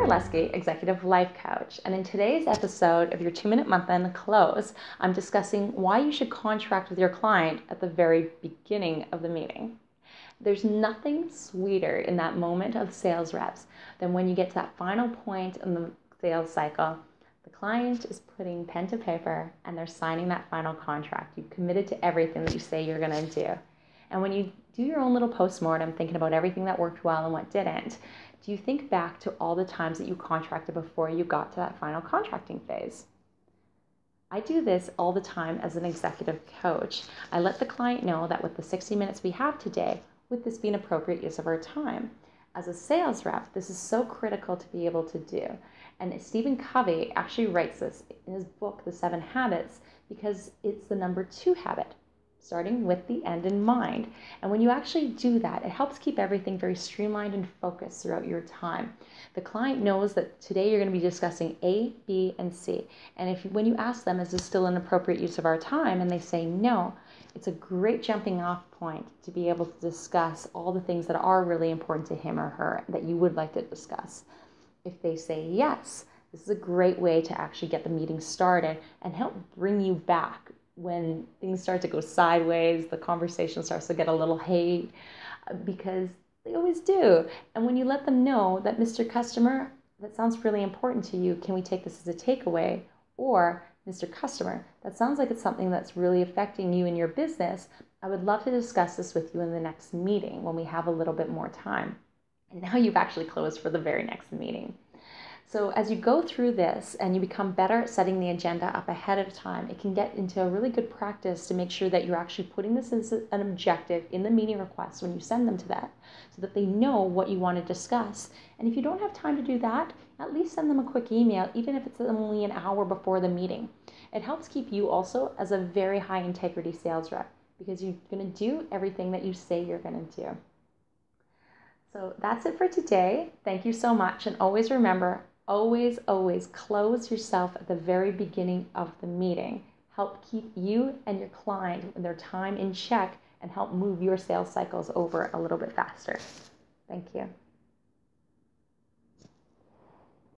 Lesky, Executive Life Coach, and in today's episode of your 2-Minute Month-End Close, I'm discussing why you should contract with your client at the very beginning of the meeting. There's nothing sweeter in that moment of sales reps than when you get to that final point in the sales cycle. The client is putting pen to paper and they're signing that final contract. You've committed to everything that you say you're going to do. And when you do your own little postmortem, thinking about everything that worked well and what didn't, do you think back to all the times that you contracted before you got to that final contracting phase? I do this all the time as an executive coach. I let the client know that with the 60 minutes we have today, would this be an appropriate use of our time? As a sales rep, this is so critical to be able to do. And Stephen Covey actually writes this in his book, The 7 Habits, because it's the number 2 habit, starting with the end in mind. And when you actually do that, it helps keep everything very streamlined and focused throughout your time. The client knows that today you're going to be discussing A, B, and C. And when you ask them, is this still an appropriate use of our time? And they say no, it's a great jumping off point to be able to discuss all the things that are really important to him or her that you would like to discuss. If they say yes, this is a great way to actually get the meeting started and help bring you back when things start to go sideways, the conversation starts to get a little hay, because they always do. And when you let them know that, Mr. Customer, that sounds really important to you, can we take this as a takeaway? Or, Mr. Customer, that sounds like it's something that's really affecting you in your business. I would love to discuss this with you in the next meeting when we have a little bit more time. And now you've actually closed for the very next meeting. So as you go through this and you become better at setting the agenda up ahead of time, it can get into a really good practice to make sure that you're actually putting this as an objective in the meeting request when you send them to that, so that they know what you want to discuss. And if you don't have time to do that, at least send them a quick email, even if it's only an hour before the meeting. It helps keep you also as a very high integrity sales rep, because you're going to do everything that you say you're going to do. So that's it for today. Thank you so much. And always remember, always, always close yourself at the very beginning of the meeting. Help keep you and your client and their time in check and help move your sales cycles over a little bit faster. Thank you.